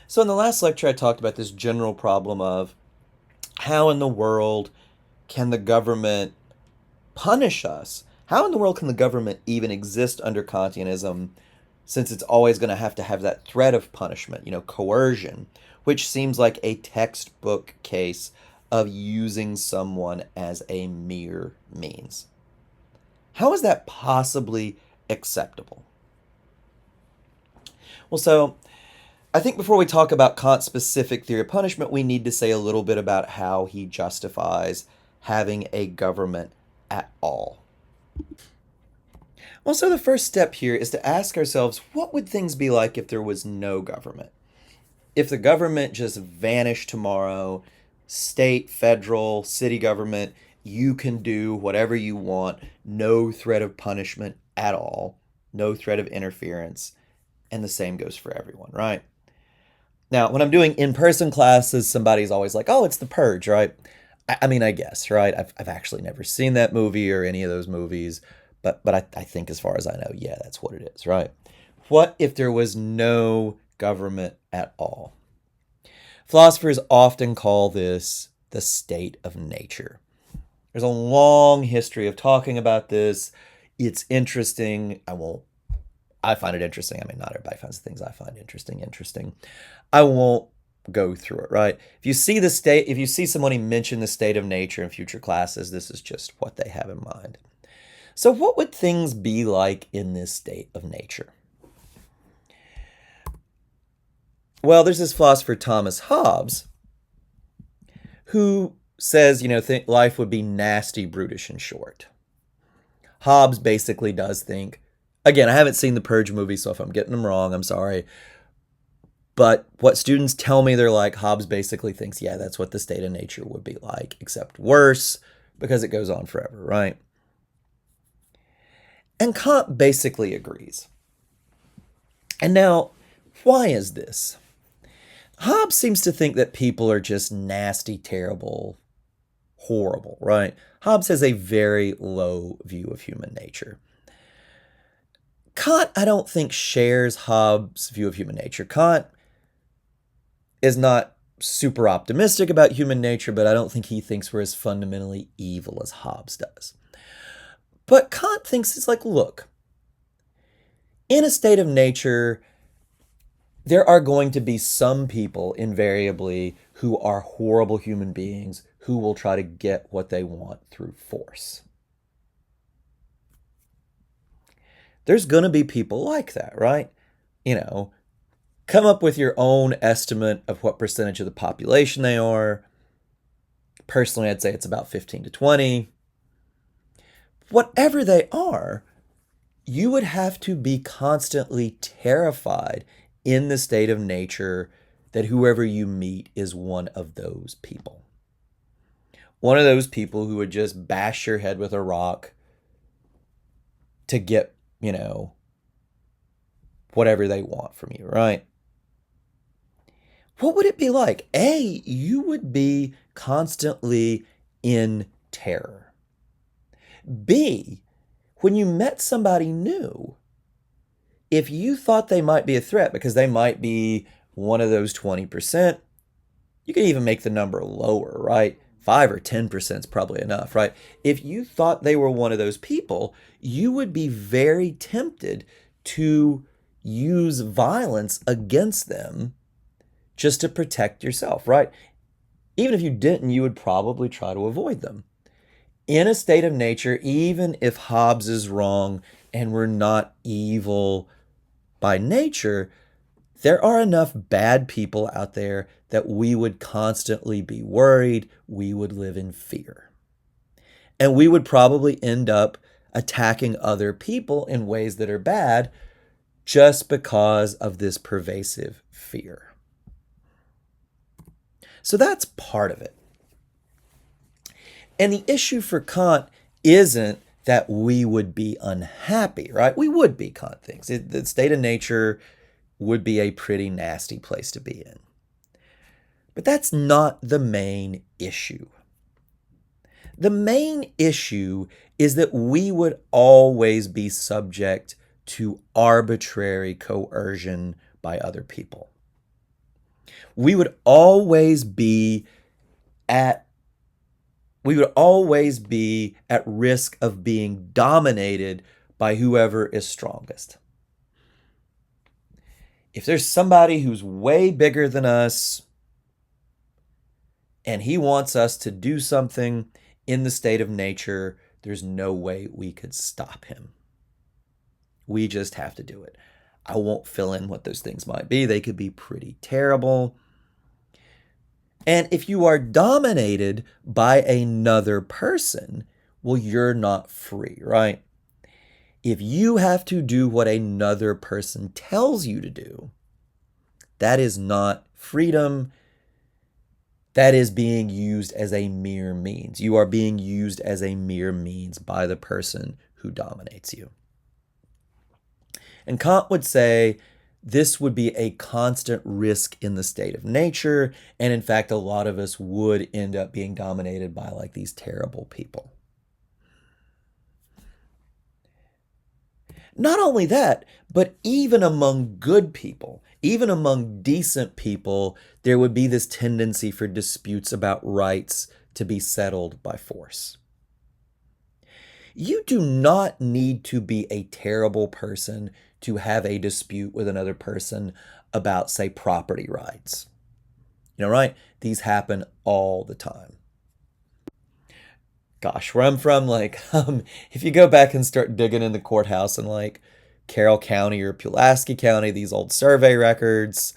So, in the last lecture, I talked about this general problem of how in the world can the government punish us? How in the world can the government even exist under Kantianism since it's always going to have that threat of punishment, coercion, which seems like a textbook case of using someone as a mere means? How is that possibly acceptable? Well, so I think before we talk about Kant's specific theory of punishment, we need to say a little bit about how he justifies having a government at all. Well, so the first step here is to ask ourselves, what would things be like if there was no government? If the government just vanished tomorrow, state, federal, city government, you can do whatever you want, no threat of punishment at all, no threat of interference, and the same goes for everyone, right? Now, when I'm doing in-person classes, somebody's always like, "Oh, it's The Purge," right? I mean, I guess, right? I've actually never seen that movie or any of those movies, but I think as far as I know, yeah, that's what it is, right? What if there was no government at all? Philosophers often call this the state of nature. There's a long history of talking about this. It's interesting. I find it interesting. I mean, not everybody finds the things I find interesting. I won't go through it, right? If you see somebody mention the state of nature in future classes, this is just what they have in mind. So what would things be like in this state of nature? Well, there's this philosopher, Thomas Hobbes, who says, life would be nasty, brutish, and short. Hobbes basically does think, again, I haven't seen the Purge movie, so if I'm getting them wrong, I'm sorry. But what students tell me they're like, Hobbes basically thinks, yeah, that's what the state of nature would be like, except worse, because it goes on forever, right? And Kant basically agrees. And now, why is this? Hobbes seems to think that people are just nasty, terrible, horrible, right? Hobbes has a very low view of human nature. Kant, I don't think, shares Hobbes' view of human nature. Kant is not super optimistic about human nature, but I don't think he thinks we're as fundamentally evil as Hobbes does. But Kant thinks it's like, look, in a state of nature, there are going to be some people invariably who are horrible human beings who will try to get what they want through force. There's going to be people like that, right? Come up with your own estimate of what percentage of the population they are. Personally, I'd say it's about 15 to 20. Whatever they are, you would have to be constantly terrified in the state of nature that whoever you meet is one of those people. One of those people who would just bash your head with a rock to get, whatever they want from you, right? What would it be like? A, you would be constantly in terror. B, when you met somebody new, if you thought they might be a threat because they might be one of those 20%, you can even make the number lower, right? 5 or 10% is probably enough, right? If you thought they were one of those people, you would be very tempted to use violence against them just to protect yourself, right? Even if you didn't, you would probably try to avoid them. In a state of nature, even if Hobbes is wrong and we're not evil by nature, there are enough bad people out there that we would constantly be worried, we would live in fear. And we would probably end up attacking other people in ways that are bad just because of this pervasive fear. So that's part of it. And the issue for Kant isn't that we would be unhappy, right? We would be, Kant thinks. The state of nature would be a pretty nasty place to be in. But that's not the main issue. The main issue is that we would always be subject to arbitrary coercion by other people. We would always be at we would always be at risk of being dominated by whoever is strongest. If there's somebody who's way bigger than us and he wants us to do something in the state of nature, there's no way we could stop him. We just have to do it. I won't fill in what those things might be. They could be pretty terrible. And if you are dominated by another person, well, you're not free, right? If you have to do what another person tells you to do, that is not freedom. That is being used as a mere means. You are being used as a mere means by the person who dominates you. And Kant would say this would be a constant risk in the state of nature. And in fact, a lot of us would end up being dominated by like these terrible people. Not only that, but even among good people, even among decent people, there would be this tendency for disputes about rights to be settled by force. You do not need to be a terrible person to have a dispute with another person about, say, property rights. Right? These happen all the time. Gosh, where I'm from, if you go back and start digging in the courthouse in like Carroll County or Pulaski County, these old survey records,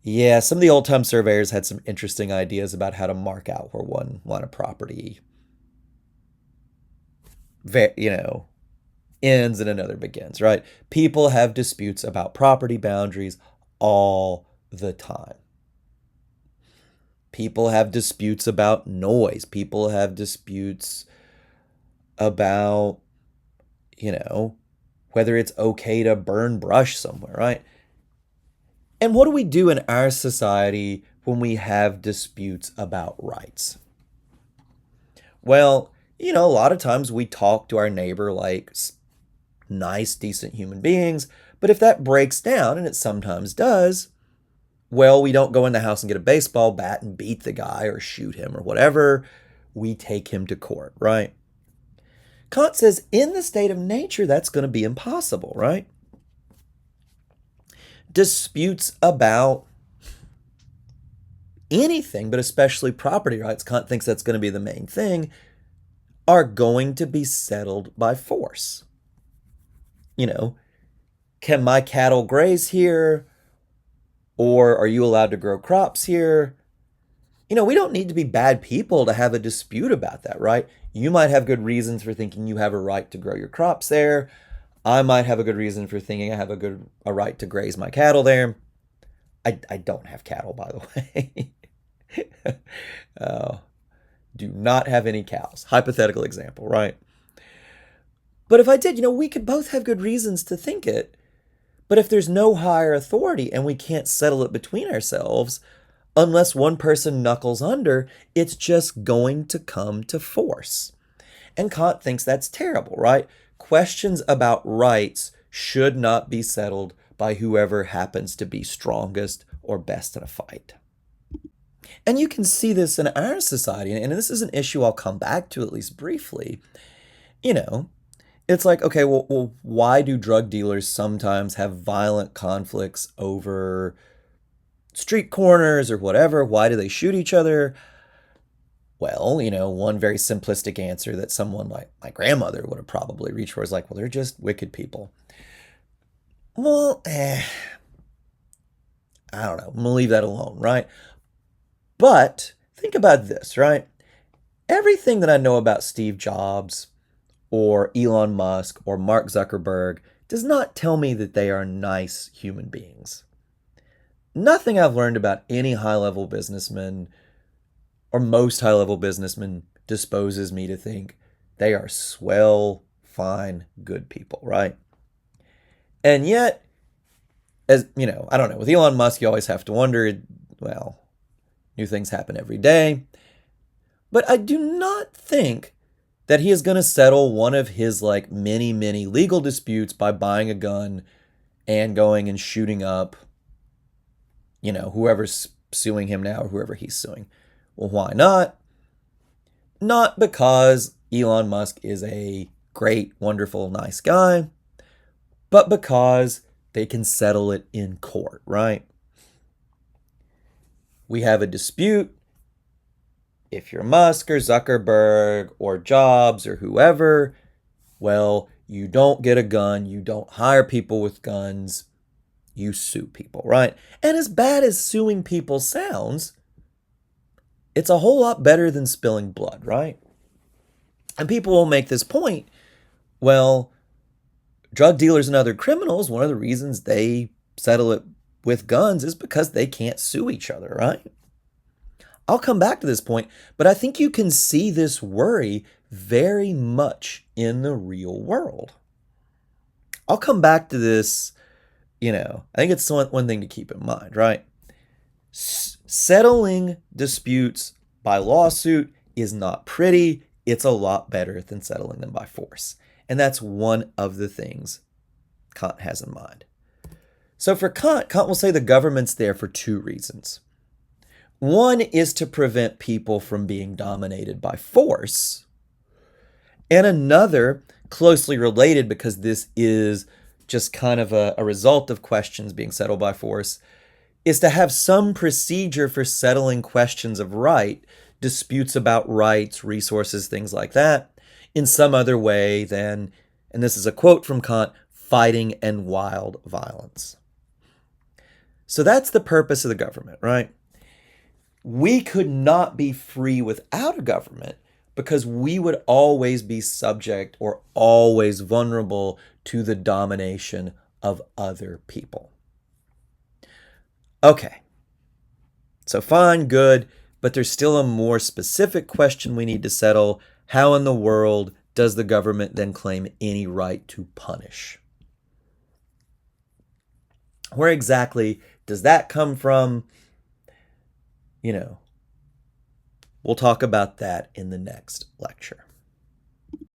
yeah, some of the old-time surveyors had some interesting ideas about how to mark out where one line of property, ends and another begins, right? People have disputes about property boundaries all the time. People have disputes about noise. People have disputes about, whether it's okay to burn brush somewhere, right? And what do we do in our society when we have disputes about rights? Well, a lot of times we talk to our neighbor like nice, decent human beings, but if that breaks down, and it sometimes does, well, we don't go in the house and get a baseball bat and beat the guy or shoot him or whatever. We take him to court, right? Kant says in the state of nature, that's going to be impossible, right? Disputes about anything, but especially property rights, Kant thinks that's going to be the main thing, are going to be settled by force. Can my cattle graze here? Or are you allowed to grow crops here? We don't need to be bad people to have a dispute about that, right? You might have good reasons for thinking you have a right to grow your crops there. I might have a good reason for thinking I have a right to graze my cattle there. I don't have cattle, by the way. Do not have any cows. Hypothetical example, right? But if I did, we could both have good reasons to think it. But if there's no higher authority and we can't settle it between ourselves, unless one person knuckles under, it's just going to come to force. And Kant thinks that's terrible, right? Questions about rights should not be settled by whoever happens to be strongest or best in a fight. And you can see this in our society, and this is an issue I'll come back to at least briefly. It's like, okay, well, why do drug dealers sometimes have violent conflicts over street corners or whatever? Why do they shoot each other? Well, one very simplistic answer that someone like my grandmother would have probably reached for is like, well, they're just wicked people. Well, I don't know. I'm going to leave that alone, right? But think about this, right? Everything that I know about Steve Jobs or Elon Musk or Mark Zuckerberg does not tell me that they are nice human beings. Nothing I've learned about any high-level businessman or most high-level businessmen disposes me to think they are swell, fine, good people, right? And yet, as I don't know, with Elon Musk, you always have to wonder, well, new things happen every day. But I do not think that he is going to settle one of his many, many legal disputes by buying a gun and going and shooting up whoever's suing him now or whoever he's suing. Well, why not? Not because Elon Musk is a great, wonderful, nice guy, but because they can settle it in court, right? We have a dispute. If you're Musk or Zuckerberg or Jobs or whoever, well, you don't get a gun, you don't hire people with guns, you sue people, right? And as bad as suing people sounds, it's a whole lot better than spilling blood, right? And people will make this point. Well, drug dealers and other criminals, one of the reasons they settle it with guns is because they can't sue each other, right? I'll come back to this point, but I think you can see this worry very much in the real world. I'll come back to this, I think it's one thing to keep in mind, right? Settling disputes by lawsuit is not pretty. It's a lot better than settling them by force. And that's one of the things Kant has in mind. So for Kant will say the government's there for two reasons. One is to prevent people from being dominated by force. And another, closely related because this is just kind of a result of questions being settled by force, is to have some procedure for settling questions of right, disputes about rights, resources, things like that, in some other way than, and this is a quote from Kant, fighting and wild violence. So that's the purpose of the government, right? We could not be free without a government because we would always be subject or always vulnerable to the domination of other people. Okay, so fine, good, but there's still a more specific question we need to settle. How in the world does the government then claim any right to punish? Where exactly does that come from? We'll talk about that in the next lecture.